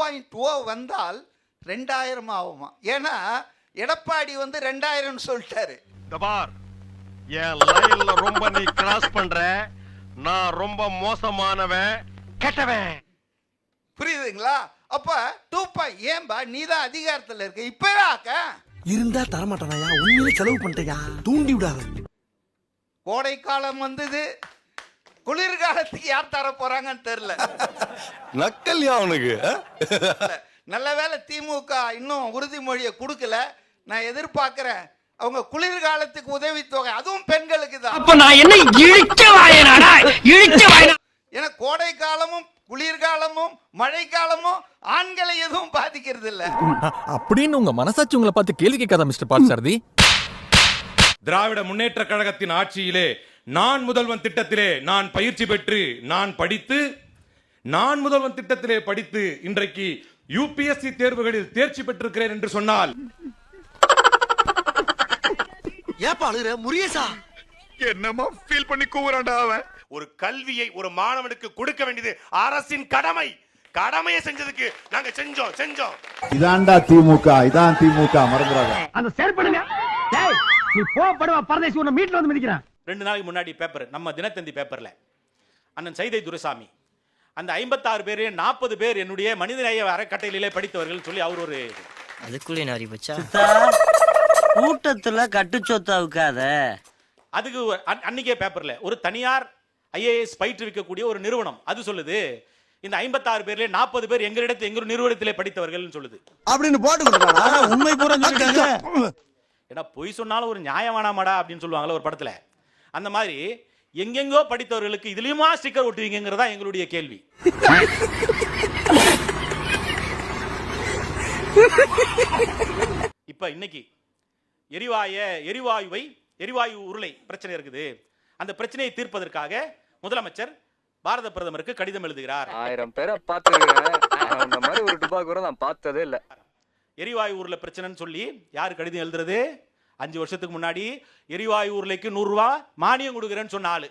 2.0 வந்தால் 2000 ஆகுமா? ஏன்னா எடப்பாடி வந்து 2000 சொல்லிட்டாரு. பார், என் லைன்ல ரொம்ப நீ கிராஸ் பண்ற. நான் ரொம்ப மோசமானவன், கெட்டவன். புரியுதுங்களா? அப்ப 2. ஏன்பா நீ தான் அதிகாரத்தில் இருக்க, இப்பவே ஆக்க இருந்தா தரமாட்டானயா, உண்மையிலே செலவு பண்ணிட்டயா, தூண்டி விடாத. கோடை காலம் வந்தது, குளிர்காலத்துக்கு யார் தர போறாங்கன்னு தெரியல. நக்கல்யா அவனுக்கு. நல்ல வேளை திமுக இன்னும் உறுதிமொழியை கொடுக்கல. நான் எதிர்பார்க்கிறேன் அவங்க குளிர்காலத்துக்கு உதவித்தொகை, அதுவும் பெண்களுக்கு தான். அப்ப நான் என்ன இழிச்ச வாயனாடா, இழிச்ச வாயனா? ஏன்னா கோடை காலமும் குளிர்காலமும் மழைக்காலமும் ஆண்களை எதுவும் பாதிக்கிறது இல்ல அப்படின்னு உங்க மனசாட்சி உங்களை பார்த்து கேள்வி கேட்காத மிஸ்டர் பார்த்தசாரதி? திராவிட முன்னேற்ற கழகத்தின் ஆட்சியிலே நான் முதல்வன் திட்டத்திலே நான் பயிற்சி பெற்று நான் படித்து, நான் முதல்வன் திட்டத்திலே படித்து இன்றைக்கு யூபிஎஸ்சி தேர்வுகளில் தேர்ச்சி பெற்றிருக்கிறேன் என்று சொன்னால் ஏப்பா அழுகுற முரியசா? என்னமா ஃபீல் பண்ணி கூவுறான்டா அவன். ஒரு கல்வியை ஒரு மாணவனுக்கு கொடுக்க வேண்டியது அரசின் கடமை. கடமையை செஞ்சதுக்கு நாங்க செஞ்சோம். இதான்டா திமுக, இதான் திமுக, மறந்துடாத. அந்த செயற்படுங்க. டேய், நீ போடுவா பரதேசி, உன்னை மீட்ல வந்து மிதிக்கிறான். 2 நாளைக்கு முன்னாடி பேப்பர், நம்ம தினத்தந்தி பேப்பர்ல அண்ணன் சைதை துரைசாமி அந்த 56 பேர் 40 பேர் என்னுடைய மனிதநேய அறக்கட்டளையிலே படித்தவர்கள் சொல்லி அவர் ஒரு அதுக்குள்ளே நாரி பச்சா கூட்டத்துல கட்டுச்சொத்தாவுக்காத. அதுக்கு அன்னைக்கே பேப்பர்ல ஒரு தனியார் ஐஏஎஸ் பயிற்றுவிக்கக்கூடிய ஒரு நிறுவனம் அது சொல்லுது, இந்த 56 பேர்ல 40 பேர் எங்க நிறுவனத்திலே படித்தவர்கள் சொல்லுது அப்படின்னு போட்டு கொடுத்தாங்க. உண்மை பூரா சொல்லிட்டாங்க. ஏன்னா பொய் சொன்னாலும் ஒரு நியாயம் வேணாமாடா அப்படின்னு சொல்லுவாங்கல்ல ஒரு படத்துல. அந்த மாதிரி எங்கெங்கோ படித்தவர்களுக்கு இதுலயுமா ஸ்டிக்கர் ஒட்டுவீங்கிறதா எங்களுடைய கேள்வி. இப்ப இன்னைக்கு எரிவாயு உருளை பிரச்சனை இருக்குது. அந்த பிரச்சனையை தீர்ப்பதற்காக முதலமைச்சர் பாரத பிரதமருக்கு கடிதம் எழுதுகிறார். 1000 பேரை பார்த்திருக்கேன், அந்த மாதிரி ஒரு டுபாக்கூரை நான் பார்த்ததே இல்ல. எரிவாயு உருளை பிரச்சனைன்னு சொல்லி யாரு கடிதம் எழுதுறது? 5 வருஷத்துக்கு முன்னாடி எரிவாயு உருளைக்கு 100 ரூபாய் மானியம் கொடுக்குறேன்னு சொன்ன ஆளு.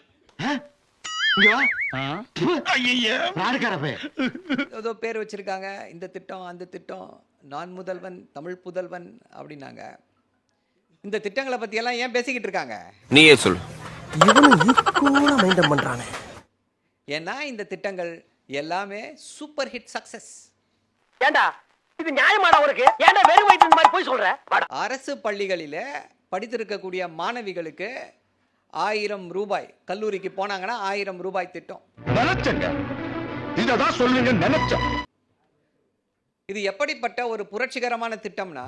ஏதோ பேர் வச்சிருக்காங்க, இந்த திட்டம் அந்த திட்டம், நான் முதல்வன் தமிழ் புதல்வன் அப்படின்னாங்க. இந்த திட்டங்களை பத்தி எல்லாம் ஏன் பேசிக்கிட்டு இருக்காங்க? நீயே சொல்லு. இவனும் ஈக்குவலா மெயின்டைன் பண்றானே. ஏன்னா இந்த திட்டங்கள் எல்லாமே சூப்பர் ஹிட் சக்சஸ். ஏண்டா இது நியாயமாடா உனக்கு? ஏண்டா வெறும் வயித்து இந்த மாதிரி போய் சொல்ற? அரசு பள்ளிகளிலே படித்திருக்கக்கூடிய மாணவிகளுக்கு 1000 ரூபாய், கல்லூரிக்கு போனாங்கன்னா 1000 ரூபாய் திட்டம். நினைச்சங்க இததான் சொல்லுங்க நினைச்சேன். இது எப்படிப்பட்ட ஒரு புரட்சிகரமான திட்டம்னா,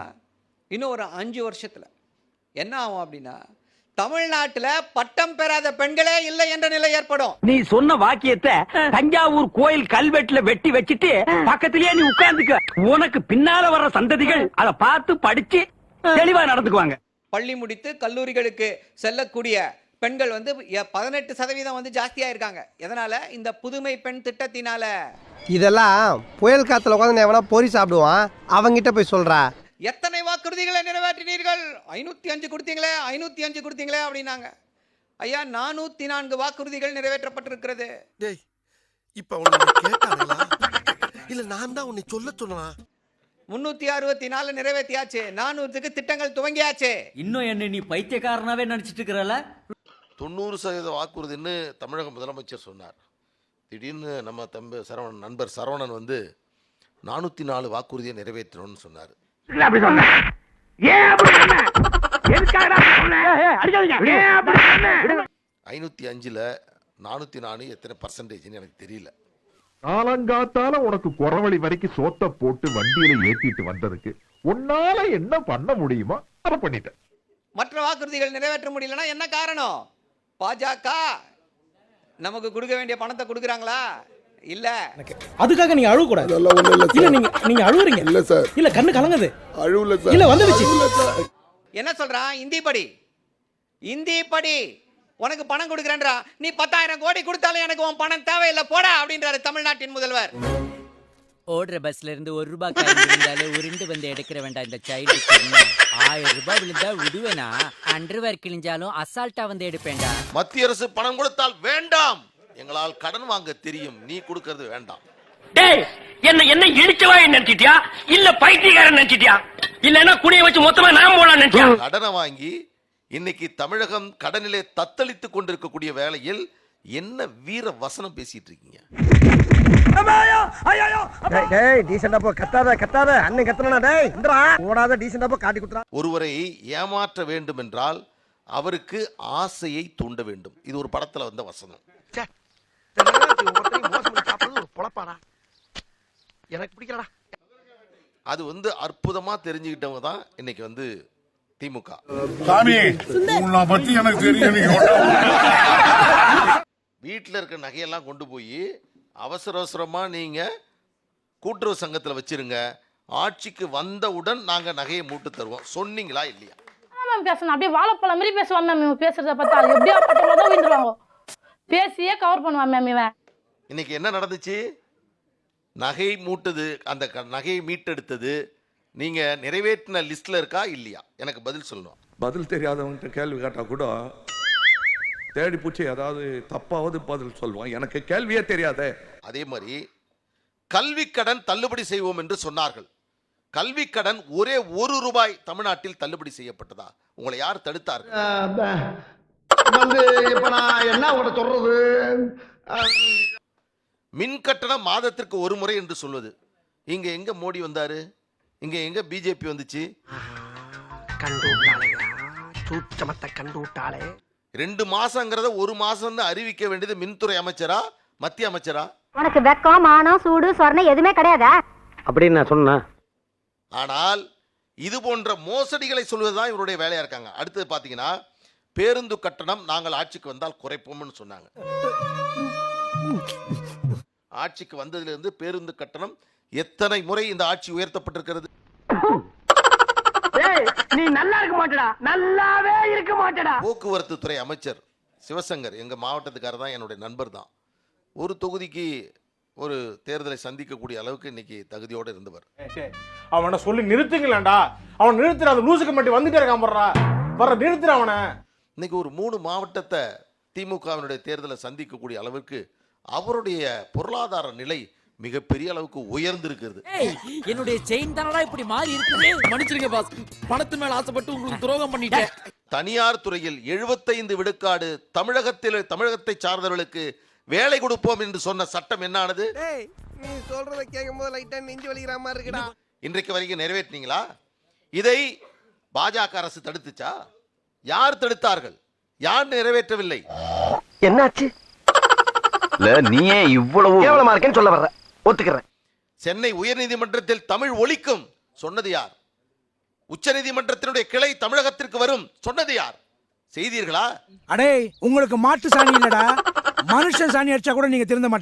இன்னும் ஒரு 5 வருஷத்துல என்ன ஆகும் அப்படின்னா, தமிழ்நாட்டுல பட்டம் பெறாத பெண்களே இல்லை என்ற நிலை ஏற்படும். நீ சொன்ன வாக்கியத்தை தஞ்சாவூர் கோயில் கல்வெட்டுல வெட்டி வச்சிட்டு பக்கத்திலேயே நீ உட்கார்ந்துக்க. உனக்கு பின்னால வர்ற சந்ததிகள் அதை பார்த்து படிச்சு தெளிவா நடந்துக்குவாங்க. பள்ளி முடித்து கல்லூரிகளுக்கு செல்லக்கூடிய பெண்கள் வந்து 18% வந்து ஜாஸ்தியா இருக்காங்க. எதனால? இந்த புதுமை பெண் திட்டத்தினால. இதெல்லாம் புயல் காத்துல உட்காந்து எவனா பொறி சாப்பிடுவான், அவங்கிட்ட போய் சொல்றா. எத்தனை வாக்குறுதிகளை நிறைவேற்றினீர்கள்? 505 கொடுத்தீங்களே, 505 கொடுத்தீங்களே அப்படின்னாங்க. ஐயா, 404 வாக்குறுதிகள் நிறைவேற்றப்பட்டிருக்கிறது. டேய், இப்ப உன்னை கேட்டாங்களா இல்ல நான் தான் உன்னை சொல்ல சொன்னா? 364 நிறைவேற்றியாச்சு, 400க்கு திட்டங்கள் துவங்கியாச்சு. இன்னும் என்ன நீ பைத்தியக்காரனாவே நினைச்சிட்டு இருக்கிறல? 90% வாக்குறுதின்னு தமிழக முதலமைச்சர் சொன்னார். திடீர்னு நம்ம நண்பர் சரவணன் வந்து 404 வாக்குறுதியை நிறைவேற்றணும்னு சொன்னார். 505ல 404 எத்தனை பர்சன்டேஜ்னு எனக்கு தெரியல. காலங்காத்தால உனக்கு குறவழி வரைக்கும் சோத்த போட்டு வண்டியில ஏத்திட்டு வந்ததுக்கு உன்னால என்ன பண்ண முடியுமோ அதை பண்ணிட்டேன். மற்ற வாக்குறுதிகள் நிறைவேற்ற முடியலன்னா என்ன காரணம்? பாஜக நமக்கு கொடுக்க வேண்டிய பணத்தை கொடுக்குறாங்களா? இல்ல. அதுக்காக நீங்க அழுவ கூடாது. இல்ல நீங்க அழுவுறீங்க. இல்ல சார். இல்ல கண்ணு கலங்குது. அழுவல சார். இல்ல வந்துருச்சு. என்ன சொல்றான்? இந்தி படி உனக்கு பணம் கொடுக்குறேன்றா. நீ 10,000 கோடி கொடுத்தாலும் எனக்கு உன் பணம் தேவையில்லை போடா அப்படின்றாரு தமிழ்நாட்டின் முதல்வர். ஓடுற பஸ்ல இருந்து 1 ரூபாய் காயின் விழுந்தாலும் உருண்டு வந்து எடுக்கிற வேண்டாம் இந்த சைல்டுக்கு. 1000 ரூபாய் விழுந்தா விடுவேனா? அண்டர்வேர் கிழிஞ்சாலும் அசால்ட்டா வந்து எடுப்பேன்டா. மத்திய அரசு பணம் கொடுத்தால் வேண்டாம், எங்களால் கடன் வாங்க தெரியும், நீ கொடுக்கறது வேண்டாம். டேய் என்ன இழிச்சவா நினைச்சிட்டியா இல்ல பைத்தியக்காரன் நினைச்சிட்டியா இல்லன்னா குடிய வச்சு மொத்தமா நான் போலாம் நினைச்சியா? கடனை வாங்கி இன்னைக்கு தமிழகம் கடனிலே தத்தளித்துக் கொண்டிருக்கக்கூடிய வேளையில் என்ன வீர வசனம் பேசிட்டு இருக்கீங்க? ஒருவரை ஏமாற்ற வேண்டும் என்றால் அவருக்கு ஆசையை தூண்ட வேண்டும். இது ஒரு படத்துல வந்த வசனம். எனக்கு பிடிக்கலடா. அது அற்புதமா தெரிஞ்சுக்கிட்டவங்க தான் இன்னைக்கு திமுக. வீட்டில் இருக்க நகையெல்லாம் கொண்டு போய் அவசர அவசரமா நீங்க கூட்டுறவு சங்கத்தில் வச்சிருங்க, ஆட்சிக்கு வந்தவுடன் நாங்க நகையை மூட்டு தருவோம் சொன்னீங்களா இல்லையா? பேசணும் அப்படியே வாழைப்பழம் மாதிரி பேசுவான் மேம். இவன் பேசுறத பார்த்தா எப்படியா பட்டவங்க விழுந்துருவாங்க. பேசியே கவர் பண்ணுவான் மேம் இவன். இன்னைக்கு என்ன நடந்துச்சு? நகை மூட்டது, அந்த நகையை மீட்டெடுத்தது நீங்க நிறைவேற்றின லிஸ்ட்ல இருக்கா இல்லையா? எனக்கு பதில் சொல்லணும். பதில் தெரியாதவன்கிட்ட கேள்வி கேட்டா கூட தேடி பூச்சி ஏதாவது தப்பாவது பதில் சொல்லுவான். எனக்கு கேள்வியே தெரியாதே. அதே மாதிரி கல்வி கடன் தள்ளுபடி செய்வோம் என்று சொன்னார்கள். கல்வி கடன் ஒரே ₹1 தமிழ்நாட்டில் தள்ளுபடி செய்யப்பட்டதா? உங்களை யார் தடுத்தார்கள்? இப்ப நான் என்ன உங்கள்ட்ட சொல்றது? மின் கட்டணம் மாதத்திற்கு ஒரு முறை என்று சொல்வது. இங்க எங்க மோடி வந்தாரு? இங்க எங்க பிஜேபி வந்துச்சு? கண்டுட்டாலே 2 மாசங்கிறத 1 மாசம் அறிவிக்க வேண்டியது மின்துறை அமைச்சரா மத்திய அமைச்சரா? உனக்கு வெக்கம் மானம் சூடு சொரணை எதுவுமே கிடையாதா அப்படின்னு நான் சொன்னேன். ஆனால் இது போன்ற மோசடிகளை சொல்வதுதான் இவருடைய வேலையா இருக்காங்க. அடுத்தது பாத்தீங்கன்னா பேருந்து கட்டணம் நாங்கள் ஆட்சிக்கு வந்தால் குறைப்போம்னு சொன்னாங்க. ஆட்சிக்கு வந்ததிலிருந்து பேருந்து கட்டணம் எத்தனை முறை இந்த ஆட்சி உயர்த்தப்பட்டிருக்கிறது? நீ நல்லா இருக்க மாட்டடா, நல்லாவே இருக்க மாட்டடா. போக்குவரத்து துறை அமைச்சர் சிவசங்கர் எங்க மாவட்டத்துக்காரர் தான், என்னுடைய நண்பர் தான். ஒரு தொகுதிக்கு ஒரு தேர்தலை சந்திக்கக்கூடிய அளவுக்கு இன்னைக்கு தகுதியோடு இருந்தவர். அவனை சொல்லி நிறுத்துங்களேன்டா. அவன் நிறுத்துற அந்த லூசுக்கு மட்டும் வந்துட்டே இருக்கான் போடுறா. வர நிறுத்துற அவனை. இன்னைக்கு ஒரு 3 மாவட்டத்தை திமுகவினுடைய தேர்தலை சந்திக்கக்கூடிய அளவுக்கு அவருடைய பொருளாதார நிலை மிகப்பெரிய அளவுக்கு உயர்ந்திருக்கிறது. என்னுடைய செயின் தானடா இப்படி மாறி இருக்குது. மன்னிச்சிருங்க பாஸ், பணத்து மேல ஆசைப்பட்டு உங்களுக்கு துரோகம் பண்ணிட்டேன். தனியார் துறையில் 75 விழுக்காடு தமிழகத்தை சார்ந்தவர்களுக்கு வேலை கொடுப்போம் என்று சொன்ன சட்டம் என்ன ஆனது? நீ சொல்றத கேட்கும்போது லைட்டா நெஞ்சு வலிக்கிற மாதிரி இருக்குடா. இன்றைக்கு வரைக்கும் நிறைவேற்றினீங்களா? இதை பாஜக அரசு தடுத்துச்சா? யார் தடுத்தார்கள்? யார் நிறைவேற்றவில்லை? என்னாச்சு? நீயே இவ்வளவு கேவலமா இருக்கேன்னு சொல்ல வர்ற? ஒத்துக்கிறேன். சென்னை உயர்நீதிமன்றத்தில் தமிழ் ஒலிக்கும் சொன்னது யார்? உச்சநீதிமன்றத்தினுடைய கிளை தமிழகத்திற்கு வரும் சொன்னது யார்? செய்தீர்களா? அடே உங்களுக்கு மாட்டு சாணி இல்லடா, மனுஷன் சாணி அடிச்சா கூட நீங்க திருந்த மாட்டீங்க.